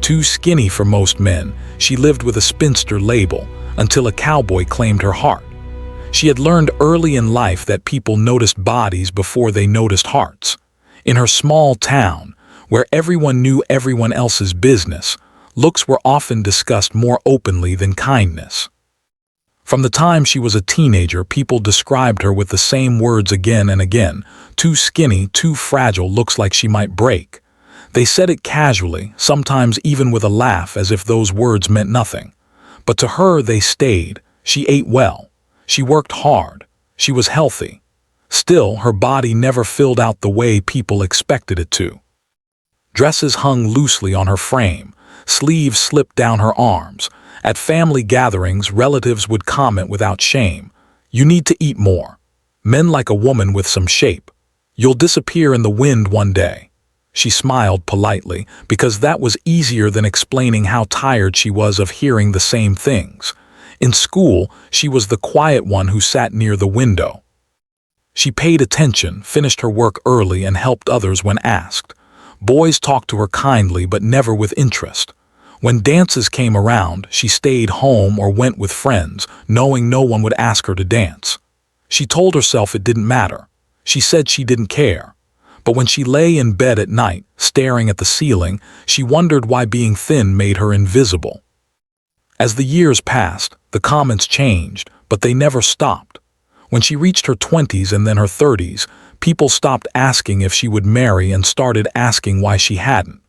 Too skinny for most men, she lived with a spinster label until a cowboy claimed her heart. She had learned early in life that people noticed bodies before they noticed hearts. In her small town, where everyone knew everyone else's business, looks were often discussed more openly than kindness. From the time she was a teenager, people described her with the same words again and again. Too skinny, too fragile, looks like she might break. They said it casually, sometimes even with a laugh, as if those words meant nothing. But to her they stayed. She ate well. She worked hard. She was healthy. Still, her body never filled out the way people expected it to. Dresses hung loosely on her frame. Sleeves slipped down her arms. At family gatherings, relatives would comment without shame, "You need to eat more." Men like a woman with some shape. "You'll disappear in the wind one day." She smiled politely, because that was easier than explaining how tired she was of hearing the same things. In school, she was the quiet one who sat near the window. She paid attention, finished her work early, and helped others when asked. Boys talked to her kindly, but never with interest. When dances came around, she stayed home or went with friends, knowing no one would ask her to dance. She told herself it didn't matter. She said she didn't care. But when she lay in bed at night, staring at the ceiling, she wondered why being thin made her invisible. As the years passed, the comments changed, but they never stopped. When she reached her 20s and then her 30s, people stopped asking if she would marry and started asking why she hadn't.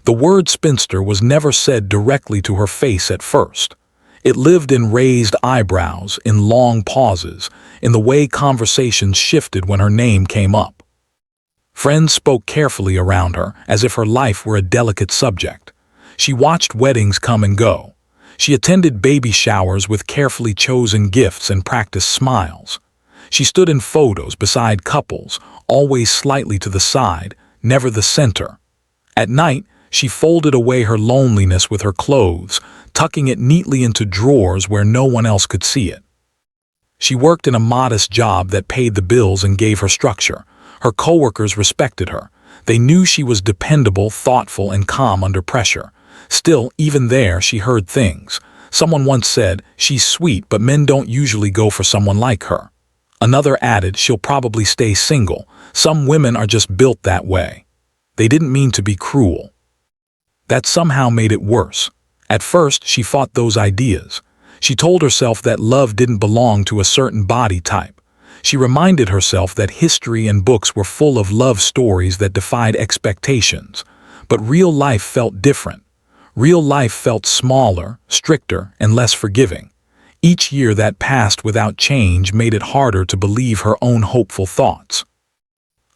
The word spinster was never said directly to her face at first. It lived in raised eyebrows, in long pauses, in the way conversations shifted when her name came up. Friends spoke carefully around her, as if her life were a delicate subject. She watched weddings come and go. She attended baby showers with carefully chosen gifts and practiced smiles. She stood in photos beside couples, always slightly to the side, never the center. At night, she folded away her loneliness with her clothes, tucking it neatly into drawers where no one else could see it. She worked in a modest job that paid the bills and gave her structure. Her coworkers respected her. They knew she was dependable, thoughtful, and calm under pressure. Still, even there, she heard things. Someone once said, "She's sweet, but men don't usually go for someone like her." Another added, "She'll probably stay single. Some women are just built that way." They didn't mean to be cruel. That somehow made it worse. At first, she fought those ideas. She told herself that love didn't belong to a certain body type. She reminded herself that history and books were full of love stories that defied expectations. But real life felt different. Real life felt smaller, stricter, and less forgiving. Each year that passed without change made it harder to believe her own hopeful thoughts.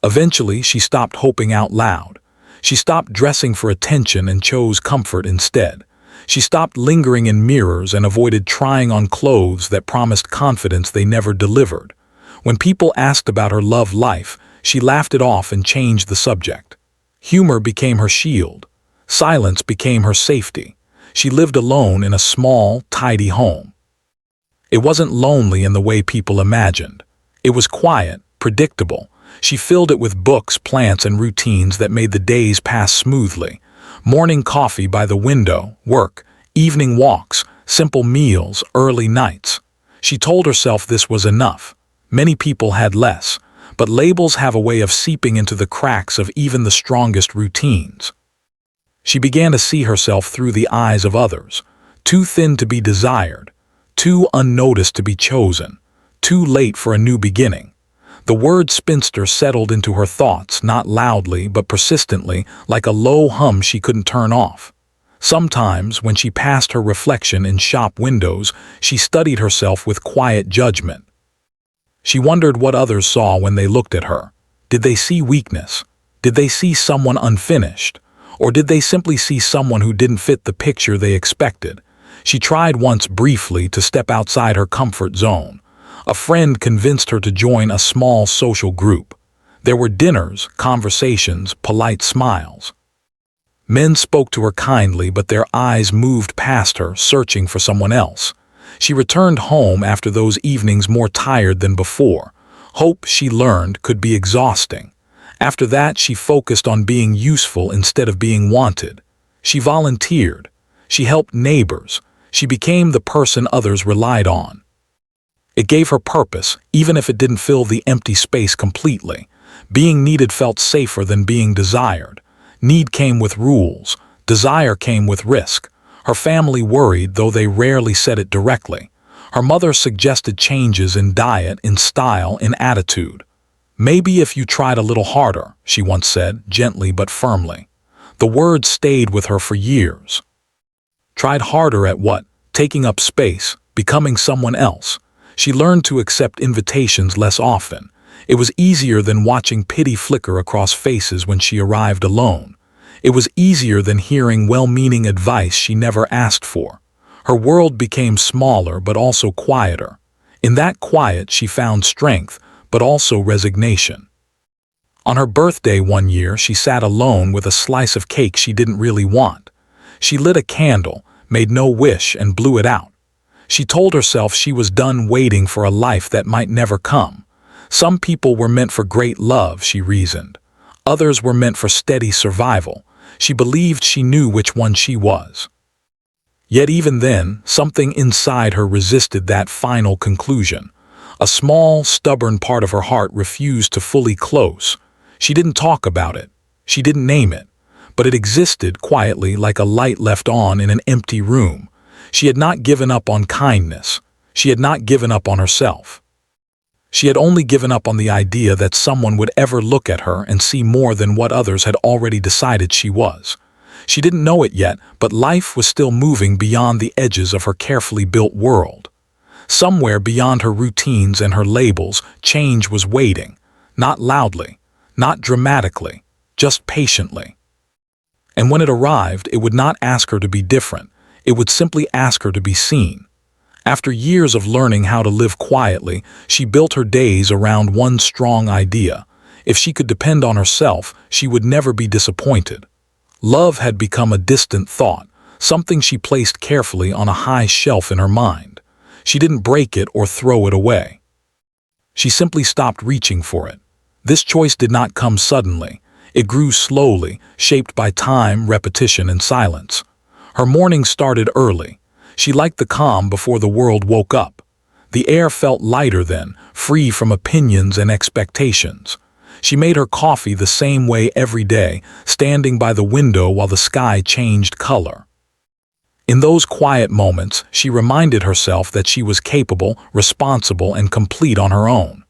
Eventually, she stopped hoping out loud. She stopped dressing for attention and chose comfort instead. She stopped lingering in mirrors and avoided trying on clothes that promised confidence they never delivered. When people asked about her love life, she laughed it off and changed the subject. Humor became her shield. Silence became her safety. She lived alone in a small, tidy home. It wasn't lonely in the way people imagined. It was quiet, predictable. She filled it with books, plants, and routines that made the days pass smoothly. Morning coffee by the window, work, evening walks, simple meals, early nights. She told herself this was enough. Many people had less, but labels have a way of seeping into the cracks of even the strongest routines. She began to see herself through the eyes of others. Too thin to be desired, too unnoticed to be chosen, too late for a new beginning. The word spinster settled into her thoughts, not loudly but persistently, like a low hum she couldn't turn off. Sometimes, when she passed her reflection in shop windows, she studied herself with quiet judgment. She wondered what others saw when they looked at her. Did they see weakness? Did they see someone unfinished? Or did they simply see someone who didn't fit the picture they expected? She tried once briefly to step outside her comfort zone. A friend convinced her to join a small social group. There were dinners, conversations, polite smiles. Men spoke to her kindly, but their eyes moved past her, searching for someone else. She returned home after those evenings more tired than before. Hope, she learned, could be exhausting. After that, she focused on being useful instead of being wanted. She volunteered. She helped neighbors. She became the person others relied on. It gave her purpose, even if it didn't fill the empty space completely. Being needed felt safer than being desired. Need came with rules. Desire came with risk. Her family worried, though they rarely said it directly. Her mother suggested changes in diet, in style, in attitude. "Maybe if you tried a little harder," she once said, gently but firmly. The words stayed with her for years. Tried harder at what? Taking up space, becoming someone else. She learned to accept invitations less often. It was easier than watching pity flicker across faces when she arrived alone. It was easier than hearing well-meaning advice she never asked for. Her world became smaller but also quieter. In that quiet she found strength, but also resignation. On her birthday one year, she sat alone with a slice of cake she didn't really want. She lit a candle, made no wish, and blew it out. She told herself she was done waiting for a life that might never come. Some people were meant for great love, she reasoned. Others were meant for steady survival. She believed she knew which one she was. Yet even then, something inside her resisted that final conclusion. A small, stubborn part of her heart refused to fully close. She didn't talk about it. She didn't name it. But it existed quietly, like a light left on in an empty room. She had not given up on kindness. She had not given up on herself. She had only given up on the idea that someone would ever look at her and see more than what others had already decided she was. She didn't know it yet, but life was still moving beyond the edges of her carefully built world. Somewhere beyond her routines and her labels, change was waiting. Not loudly, not dramatically, just patiently. And when it arrived, it would not ask her to be different. It would simply ask her to be seen. After years of learning how to live quietly, she built her days around one strong idea. If she could depend on herself, she would never be disappointed. Love had become a distant thought, something she placed carefully on a high shelf in her mind. She didn't break it or throw it away. She simply stopped reaching for it. This choice did not come suddenly. It grew slowly, shaped by time, repetition, and silence. Her mornings started early. She liked the calm before the world woke up. The air felt lighter then, free from opinions and expectations. She made her coffee the same way every day, standing by the window while the sky changed color. In those quiet moments, she reminded herself that she was capable, responsible, and complete on her own.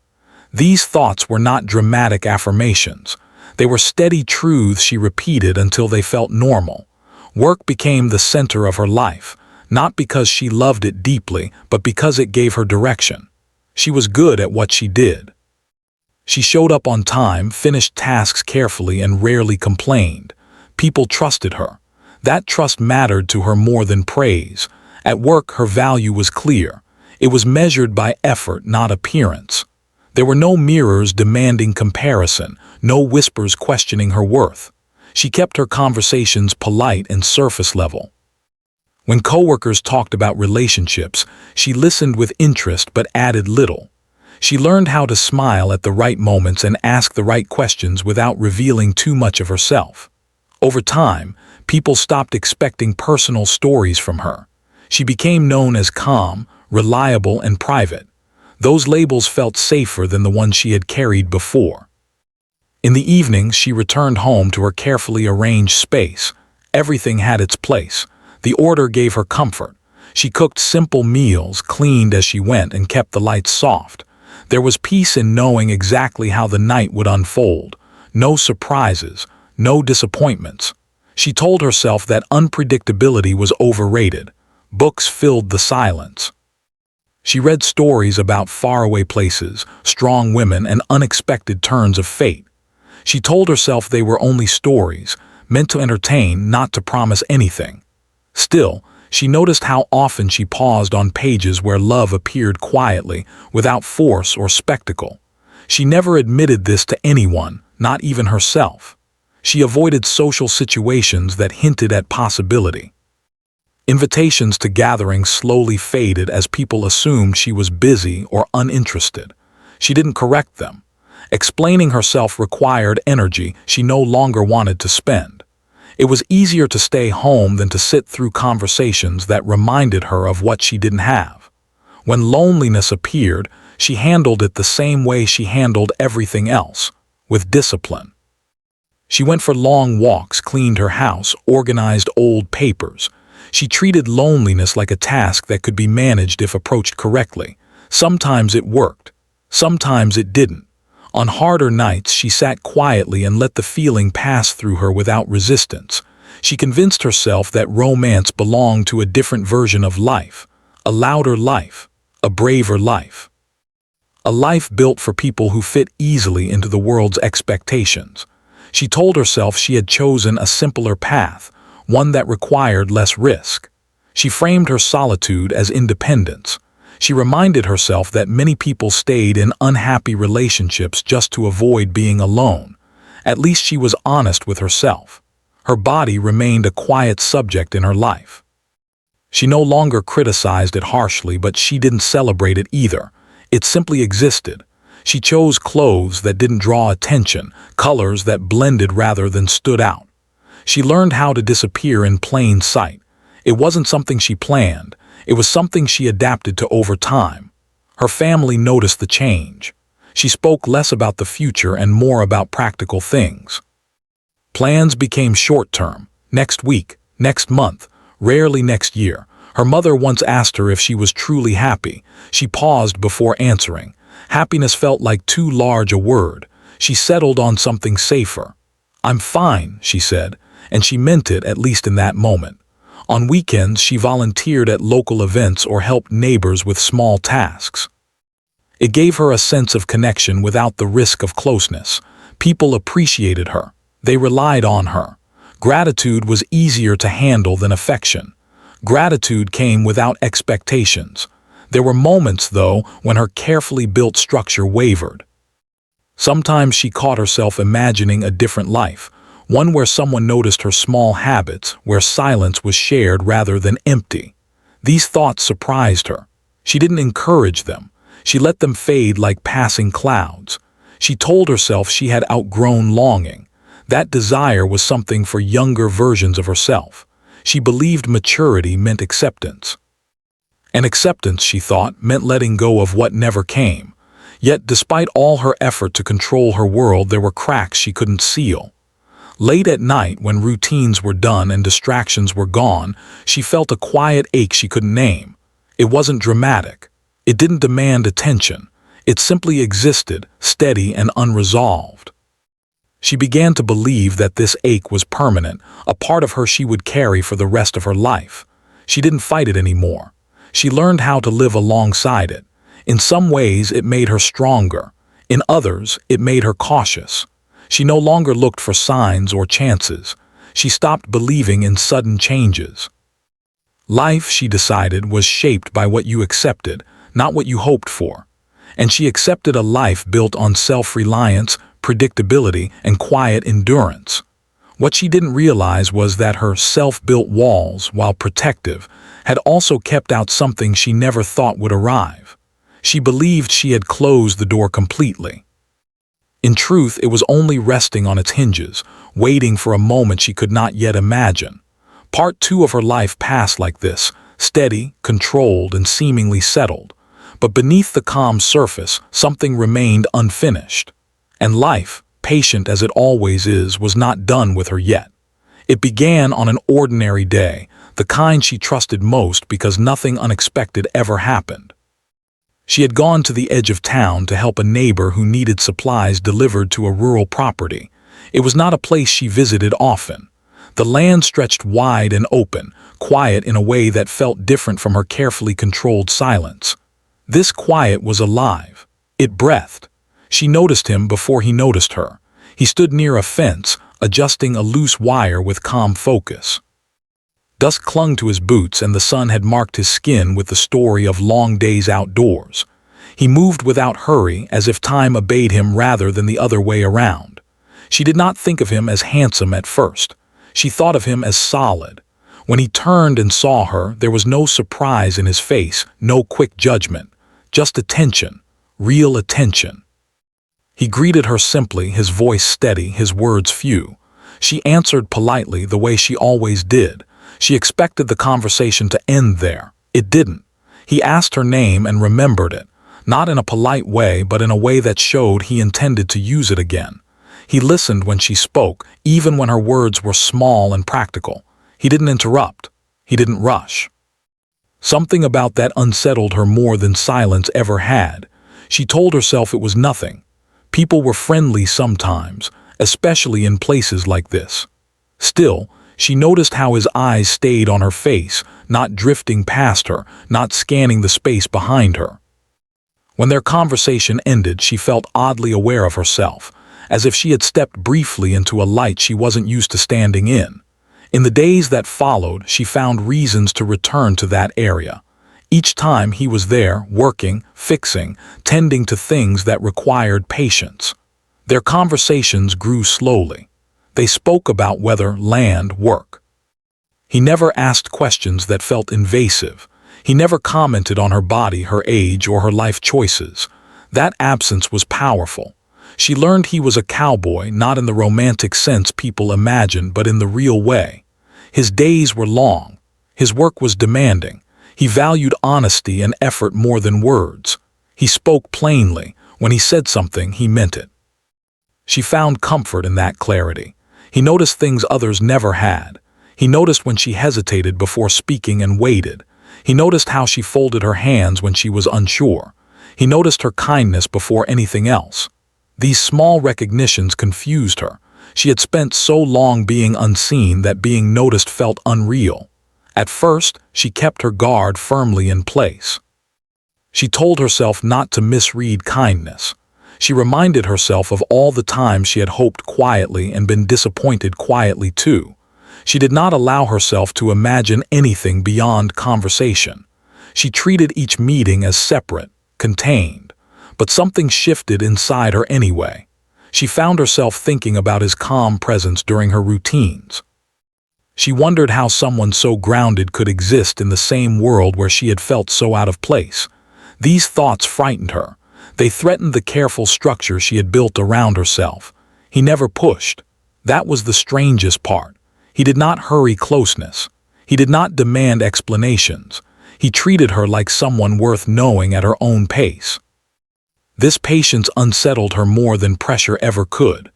These thoughts were not dramatic affirmations. They were steady truths she repeated until they felt normal. Work became the center of her life, not because she loved it deeply, but because it gave her direction. She was good at what she did. She showed up on time, finished tasks carefully, and rarely complained. People trusted her. That trust mattered to her more than praise. At work, her value was clear. It was measured by effort, not appearance. There were no mirrors demanding comparison, no whispers questioning her worth. She kept her conversations polite and surface level. When coworkers talked about relationships, she listened with interest but added little. She learned how to smile at the right moments and ask the right questions without revealing too much of herself. Over time, people stopped expecting personal stories from her. She became known as calm, reliable, and private. Those labels felt safer than the ones she had carried before. In the evenings, she returned home to her carefully arranged space. Everything had its place. The order gave her comfort. She cooked simple meals, cleaned as she went, and kept the lights soft. There was peace in knowing exactly how the night would unfold. No surprises, no disappointments. She told herself that unpredictability was overrated. Books filled the silence. She read stories about faraway places, strong women, and unexpected turns of fate. She told herself they were only stories, meant to entertain, not to promise anything. Still, she noticed how often she paused on pages where love appeared quietly, without force or spectacle. She never admitted this to anyone, not even herself. She avoided social situations that hinted at possibility. Invitations to gatherings slowly faded as people assumed she was busy or uninterested. She didn't correct them. Explaining herself required energy she no longer wanted to spend. It was easier to stay home than to sit through conversations that reminded her of what she didn't have. When loneliness appeared, she handled it the same way she handled everything else, with discipline. She went for long walks, cleaned her house, organized old papers. She treated loneliness like a task that could be managed if approached correctly. Sometimes it worked, sometimes it didn't. On harder nights, she sat quietly and let the feeling pass through her without resistance. She convinced herself that romance belonged to a different version of life, a louder life, a braver life. A life built for people who fit easily into the world's expectations. She told herself she had chosen a simpler path, one that required less risk. She framed her solitude as independence. She reminded herself that many people stayed in unhappy relationships just to avoid being alone. At least she was honest with herself. Her body remained a quiet subject in her life. She no longer criticized it harshly, but she didn't celebrate it either. It simply existed. She chose clothes that didn't draw attention, colors that blended rather than stood out. She learned how to disappear in plain sight. It wasn't something she planned. It was something she adapted to over time. Her family noticed the change. She spoke less about the future and more about practical things. Plans became short-term, next week, next month, rarely next year. Her mother once asked her if she was truly happy. She paused before answering. Happiness felt like too large a word. She settled on something safer. "I'm fine," she said, and she meant it, at least in that moment. On weekends, she volunteered at local events or helped neighbors with small tasks. It gave her a sense of connection without the risk of closeness. People appreciated her. They relied on her. Gratitude was easier to handle than affection. Gratitude came without expectations. There were moments, though, when her carefully built structure wavered. Sometimes she caught herself imagining a different life, one where someone noticed her small habits, where silence was shared rather than empty. These thoughts surprised her. She didn't encourage them. She let them fade like passing clouds. She told herself she had outgrown longing. That desire was something for younger versions of herself. She believed maturity meant acceptance. And acceptance, she thought, meant letting go of what never came. Yet, despite all her effort to control her world, there were cracks she couldn't seal. Late at night, when routines were done and distractions were gone, she felt a quiet ache she couldn't name. It wasn't dramatic. It didn't demand attention. It simply existed, steady and unresolved. She began to believe that this ache was permanent, a part of her she would carry for the rest of her life. She didn't fight it anymore. She learned how to live alongside it. In some ways, it made her stronger. In others, it made her cautious. She no longer looked for signs or chances. She stopped believing in sudden changes. Life, she decided, was shaped by what you accepted, not what you hoped for. And she accepted a life built on self-reliance, predictability, and quiet endurance. What she didn't realize was that her self-built walls, while protective, had also kept out something she never thought would arrive. She believed she had closed the door completely. In truth, it was only resting on its hinges, waiting for a moment she could not yet imagine. Part 2 of her life passed like this, steady, controlled, and seemingly settled. But beneath the calm surface, something remained unfinished. And life, patient as it always is, was not done with her yet. It began on an ordinary day, the kind she trusted most because nothing unexpected ever happened. She had gone to the edge of town to help a neighbor who needed supplies delivered to a rural property. It was not a place she visited often. The land stretched wide and open, quiet in a way that felt different from her carefully controlled silence. This quiet was alive. It breathed. She noticed him before he noticed her. He stood near a fence, adjusting a loose wire with calm focus. Dust clung to his boots and the sun had marked his skin with the story of long days outdoors. He moved without hurry, as if time obeyed him rather than the other way around. She did not think of him as handsome at first. She thought of him as solid. When he turned and saw her, there was no surprise in his face, no quick judgment, just attention, real attention. He greeted her simply, his voice steady, his words few. She answered politely the way she always did. She expected the conversation to end there. It didn't. He asked her name and remembered it, not in a polite way but in a way that showed he intended to use it again. He listened when she spoke, even when her words were small and practical. He didn't interrupt. He didn't rush. Something about that unsettled her more than silence ever had. She told herself it was nothing. People were friendly sometimes, especially in places like this. Still, she noticed how his eyes stayed on her face, not drifting past her, not scanning the space behind her. When their conversation ended, she felt oddly aware of herself, as if she had stepped briefly into a light she wasn't used to standing in. In the days that followed, she found reasons to return to that area. Each time he was there, working, fixing, tending to things that required patience. Their conversations grew slowly. They spoke about weather, land, work. He never asked questions that felt invasive. He never commented on her body, her age, or her life choices. That absence was powerful. She learned he was a cowboy, not in the romantic sense people imagine, but in the real way. His days were long. His work was demanding. He valued honesty and effort more than words. He spoke plainly. When he said something, he meant it. She found comfort in that clarity. He noticed things others never had. He noticed when she hesitated before speaking and waited. He noticed how she folded her hands when she was unsure. He noticed her kindness before anything else. These small recognitions confused her. She had spent so long being unseen that being noticed felt unreal. At first, she kept her guard firmly in place. She told herself not to misread kindness. She reminded herself of all the times she had hoped quietly and been disappointed quietly too. She did not allow herself to imagine anything beyond conversation. She treated each meeting as separate, contained. But something shifted inside her anyway. She found herself thinking about his calm presence during her routines. She wondered how someone so grounded could exist in the same world where she had felt so out of place. These thoughts frightened her. They threatened the careful structure she had built around herself. He never pushed. That was the strangest part. He did not hurry closeness. He did not demand explanations. He treated her like someone worth knowing at her own pace. This patience unsettled her more than pressure ever could.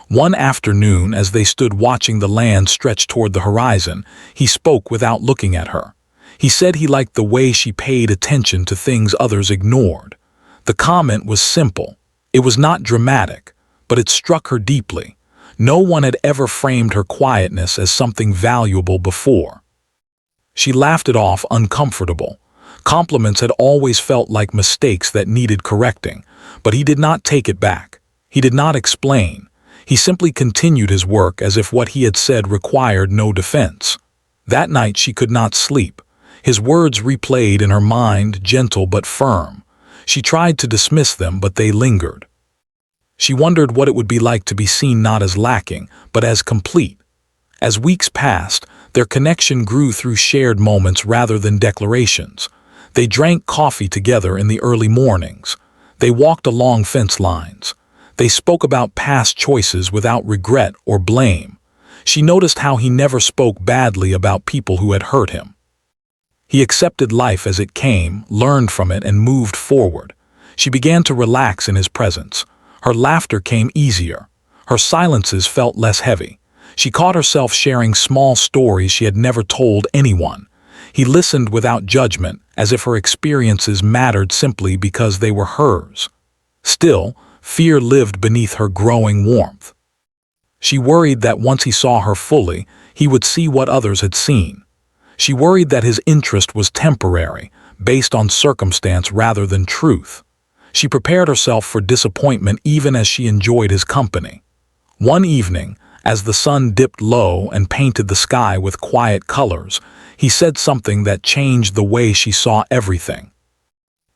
One afternoon, as they stood watching the land stretch toward the horizon, he spoke without looking at her. He said he liked the way she paid attention to things others ignored. The comment was simple. It was not dramatic, but it struck her deeply. No one had ever framed her quietness as something valuable before. She laughed it off, uncomfortable. Compliments had always felt like mistakes that needed correcting, but he did not take it back. He did not explain. He simply continued his work as if what he had said required no defense. That night she could not sleep. His words replayed in her mind, gentle but firm. She tried to dismiss them, but they lingered. She wondered what it would be like to be seen not as lacking, but as complete. As weeks passed, their connection grew through shared moments rather than declarations. They drank coffee together in the early mornings. They walked along fence lines. They spoke about past choices without regret or blame. She noticed how he never spoke badly about people who had hurt him. He accepted life as it came, learned from it, and moved forward. She began to relax in his presence. Her laughter came easier. Her silences felt less heavy. She caught herself sharing small stories she had never told anyone. He listened without judgment, as if her experiences mattered simply because they were hers. Still, fear lived beneath her growing warmth. She worried that once he saw her fully, he would see what others had seen. She worried that his interest was temporary, based on circumstance rather than truth. She prepared herself for disappointment even as she enjoyed his company. One evening, as the sun dipped low and painted the sky with quiet colors, he said something that changed the way she saw everything.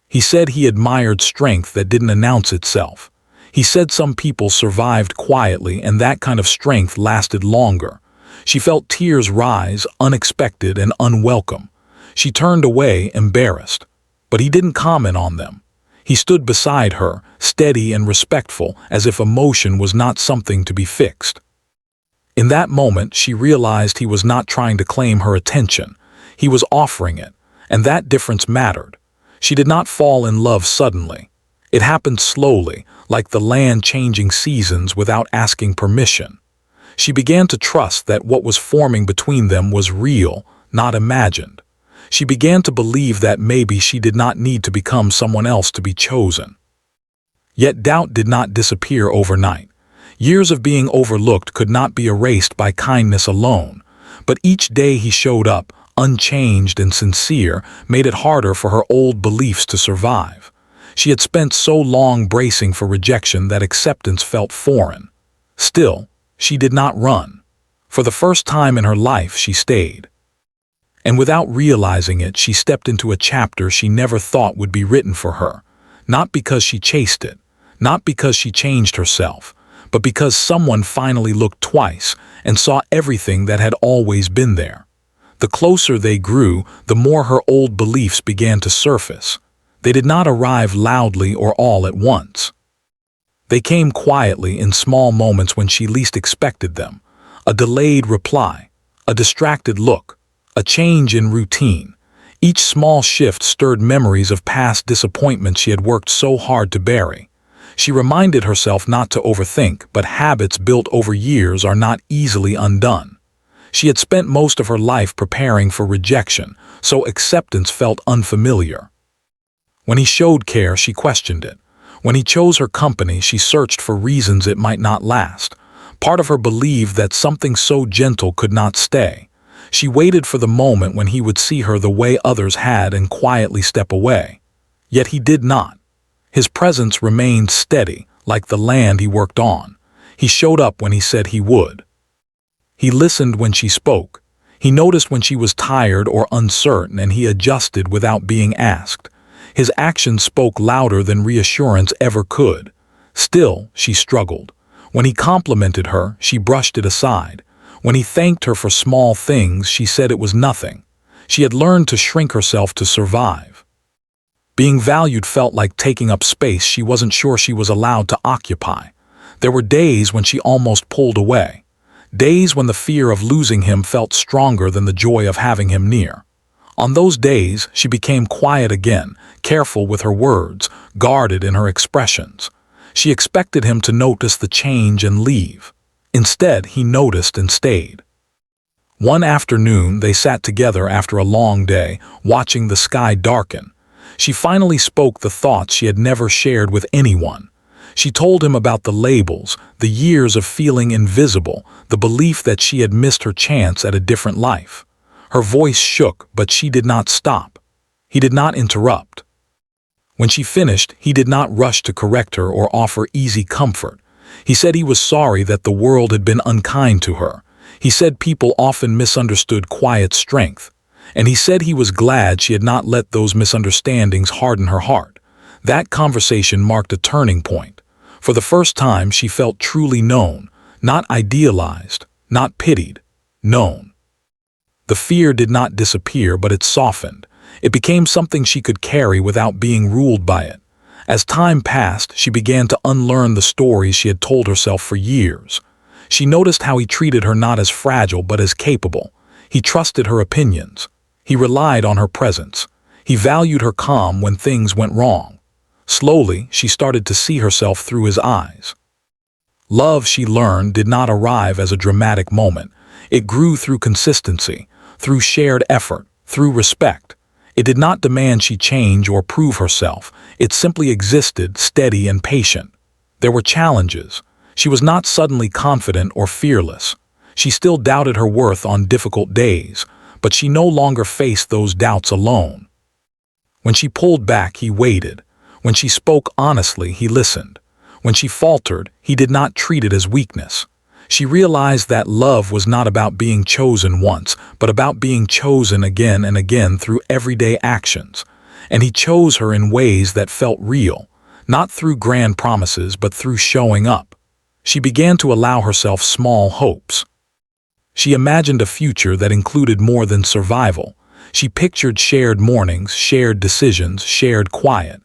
He said he admired strength that didn't announce itself. He said some people survived quietly and that kind of strength lasted longer. She felt tears rise, unexpected and unwelcome. She turned away, embarrassed. But he didn't comment on them. He stood beside her, steady and respectful, as if emotion was not something to be fixed. In that moment, she realized he was not trying to claim her attention. He was offering it, and that difference mattered. She did not fall in love suddenly. It happened slowly, like the land changing seasons without asking permission. She began to trust that what was forming between them was real, not imagined. She began to believe that maybe she did not need to become someone else to be chosen. Yet doubt did not disappear overnight. Years of being overlooked could not be erased by kindness alone, but each day he showed up, unchanged and sincere, made it harder for her old beliefs to survive. She had spent so long bracing for rejection that acceptance felt foreign. Still, she did not run. For the first time in her life, she stayed. And without realizing it, she stepped into a chapter she never thought would be written for her. Not because she chased it, not because she changed herself, but because someone finally looked twice and saw everything that had always been there. The closer they grew, the more her old beliefs began to surface. They did not arrive loudly or all at once. They came quietly in small moments when she least expected them. A delayed reply, a distracted look, a change in routine. Each small shift stirred memories of past disappointments she had worked so hard to bury. She reminded herself not to overthink, but habits built over years are not easily undone. She had spent most of her life preparing for rejection, so acceptance felt unfamiliar. When he showed care, she questioned it. When he chose her company, she searched for reasons it might not last. Part of her believed that something so gentle could not stay. She waited for the moment when he would see her the way others had and quietly step away. Yet he did not. His presence remained steady, like the land he worked on. He showed up when he said he would. He listened when she spoke. He noticed when she was tired or uncertain, and he adjusted without being asked. His actions spoke louder than reassurance ever could. Still, she struggled. When he complimented her, she brushed it aside. When he thanked her for small things, she said it was nothing. She had learned to shrink herself to survive. Being valued felt like taking up space she wasn't sure she was allowed to occupy. There were days when she almost pulled away. Days when the fear of losing him felt stronger than the joy of having him near. On those days, she became quiet again, careful with her words, guarded in her expressions. She expected him to notice the change and leave. Instead, he noticed and stayed. One afternoon, they sat together after a long day, watching the sky darken. She finally spoke the thoughts she had never shared with anyone. She told him about the labels, the years of feeling invisible, the belief that she had missed her chance at a different life. Her voice shook, but she did not stop. He did not interrupt. When she finished, he did not rush to correct her or offer easy comfort. He said he was sorry that the world had been unkind to her. He said people often misunderstood quiet strength. And he said he was glad she had not let those misunderstandings harden her heart. That conversation marked a turning point. For the first time, she felt truly known, not idealized, not pitied, known. The fear did not disappear, but it softened. It became something she could carry without being ruled by it. As time passed, she began to unlearn the stories she had told herself for years. She noticed how he treated her not as fragile but as capable. He trusted her opinions. He relied on her presence. He valued her calm when things went wrong. Slowly, she started to see herself through his eyes. Love, she learned, did not arrive as a dramatic moment. It grew through consistency, through shared effort, through respect. It did not demand she change or prove herself. It simply existed, steady and patient. There were challenges. She was not suddenly confident or fearless. She still doubted her worth on difficult days, but she no longer faced those doubts alone. When she pulled back, he waited. When she spoke honestly, he listened. When she faltered, he did not treat it as weakness. She realized that love was not about being chosen once, but about being chosen again and again through everyday actions. And he chose her in ways that felt real, not through grand promises, but through showing up. She began to allow herself small hopes. She imagined a future that included more than survival. She pictured shared mornings, shared decisions, shared quiet.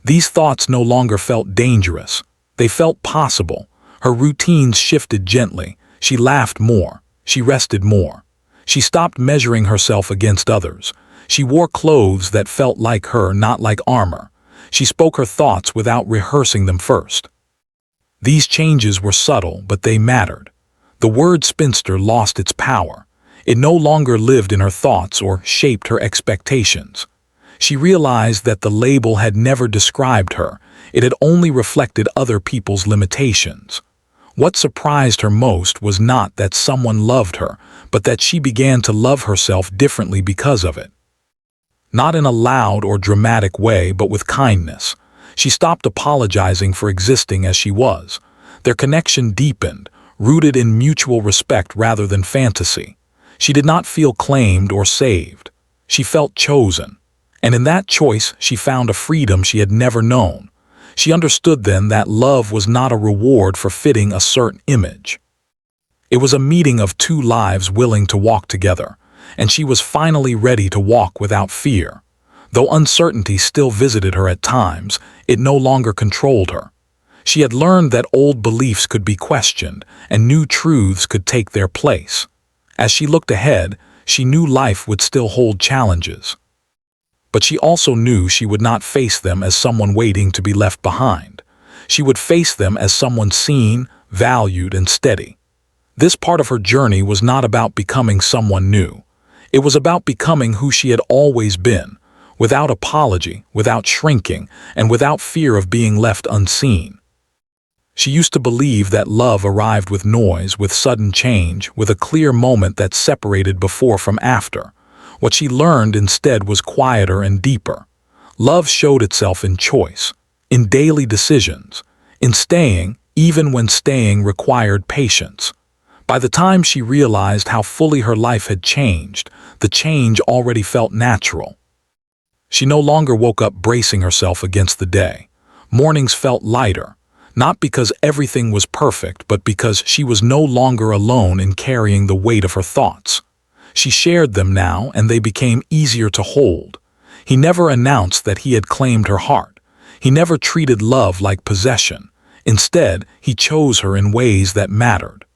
These thoughts no longer felt dangerous. They felt possible. Her routines shifted gently. She laughed more. She rested more. She stopped measuring herself against others. She wore clothes that felt like her, not like armor. She spoke her thoughts without rehearsing them first. These changes were subtle, but they mattered. The word spinster lost its power. It no longer lived in her thoughts or shaped her expectations. She realized that the label had never described her. It had only reflected other people's limitations. What surprised her most was not that someone loved her, but that she began to love herself differently because of it. Not in a loud or dramatic way, but with kindness. She stopped apologizing for existing as she was. Their connection deepened, rooted in mutual respect rather than fantasy. She did not feel claimed or saved. She felt chosen. And in that choice, she found a freedom she had never known. She understood then that love was not a reward for fitting a certain image. It was a meeting of two lives willing to walk together, and she was finally ready to walk without fear. Though uncertainty still visited her at times, it no longer controlled her. She had learned that old beliefs could be questioned, and new truths could take their place. As she looked ahead, she knew life would still hold challenges. But she also knew she would not face them as someone waiting to be left behind. She would face them as someone seen, valued, and steady. This part of her journey was not about becoming someone new. It was about becoming who she had always been, without apology, without shrinking, and without fear of being left unseen. She used to believe that love arrived with noise, with sudden change, with a clear moment that separated before from after. What she learned instead was quieter and deeper. Love showed itself in choice, in daily decisions, in staying, even when staying required patience. By the time she realized how fully her life had changed, the change already felt natural. She no longer woke up bracing herself against the day. Mornings felt lighter, not because everything was perfect, but because she was no longer alone in carrying the weight of her thoughts. She shared them now, and they became easier to hold. He never announced that he had claimed her heart. He never treated love like possession. Instead, he chose her in ways that mattered.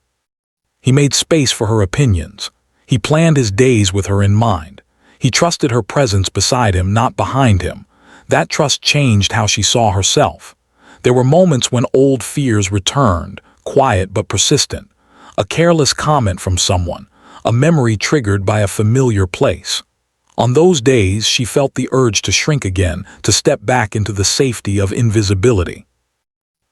He made space for her opinions. He planned his days with her in mind. He trusted her presence beside him, not behind him. That trust changed how she saw herself. There were moments when old fears returned, quiet but persistent. A careless comment from someone, a memory triggered by a familiar place. On those days, she felt the urge to shrink again, to step back into the safety of invisibility.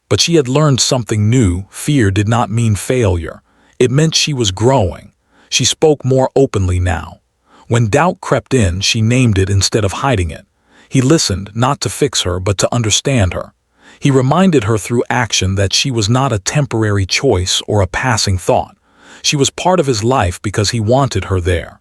But she had learned something new. Fear did not mean failure. It meant she was growing. She spoke more openly now. When doubt crept in, she named it instead of hiding it. He listened, not to fix her, but to understand her. He reminded her through action that she was not a temporary choice or a passing thought. She was part of his life because he wanted her there.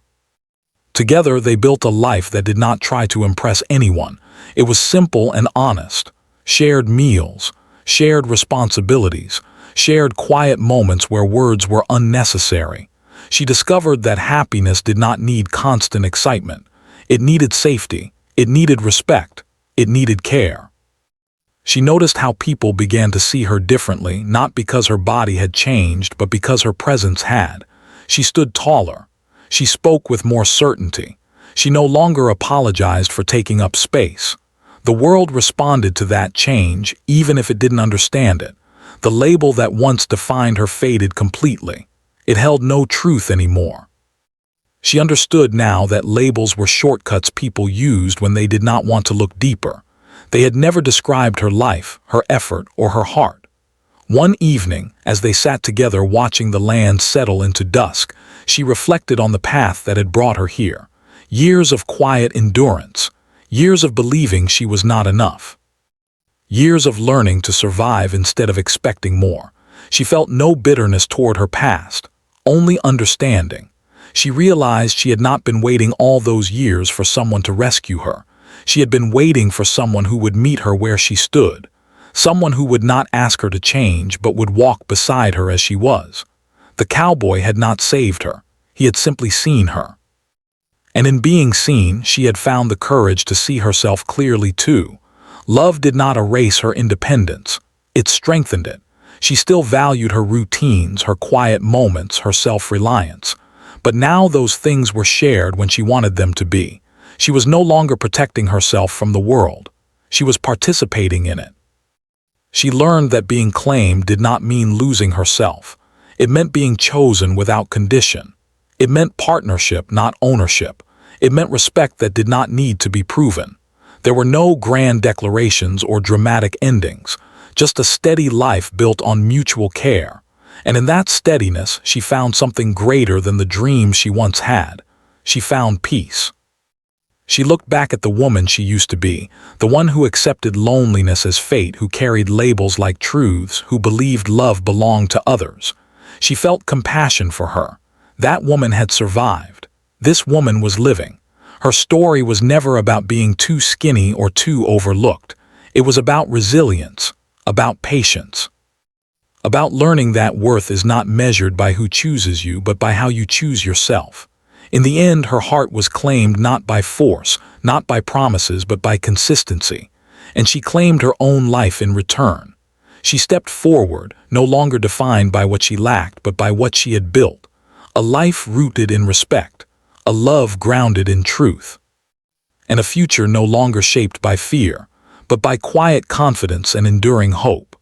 Together, they built a life that did not try to impress anyone. It was simple and honest. Shared meals, shared responsibilities, shared quiet moments where words were unnecessary. She discovered that happiness did not need constant excitement. It needed safety. It needed respect. It needed care. She noticed how people began to see her differently, not because her body had changed, but because her presence had. She stood taller. She spoke with more certainty. She no longer apologized for taking up space. The world responded to that change, even if it didn't understand it. The label that once defined her faded completely. It held no truth anymore. She understood now that labels were shortcuts people used when they did not want to look deeper. They had never described her life, her effort, or her heart. One evening, as they sat together watching the land settle into dusk, she reflected on the path that had brought her here. Years of quiet endurance. Years of believing she was not enough. Years of learning to survive instead of expecting more. She felt no bitterness toward her past, only understanding. She realized she had not been waiting all those years for someone to rescue her. She had been waiting for someone who would meet her where she stood. Someone who would not ask her to change, but would walk beside her as she was. The cowboy had not saved her. He had simply seen her. And in being seen, she had found the courage to see herself clearly too. Love did not erase her independence. It strengthened it. She still valued her routines, her quiet moments, her self-reliance. But now those things were shared when she wanted them to be. She was no longer protecting herself from the world. She was participating in it. She learned that being claimed did not mean losing herself. It meant being chosen without condition. It meant partnership, not ownership. It meant respect that did not need to be proven. There were no grand declarations or dramatic endings, just a steady life built on mutual care. And in that steadiness, she found something greater than the dreams she once had. She found peace. She looked back at the woman she used to be, the one who accepted loneliness as fate, who carried labels like truths, who believed love belonged to others. She felt compassion for her. That woman had survived. This woman was living. Her story was never about being too skinny or too overlooked. It was about resilience, about patience, about learning that worth is not measured by who chooses you, but by how you choose yourself. In the end, her heart was claimed not by force, not by promises, but by consistency. And she claimed her own life in return. She stepped forward, no longer defined by what she lacked, but by what she had built. A life rooted in respect, a love grounded in truth, and a future no longer shaped by fear, but by quiet confidence and enduring hope.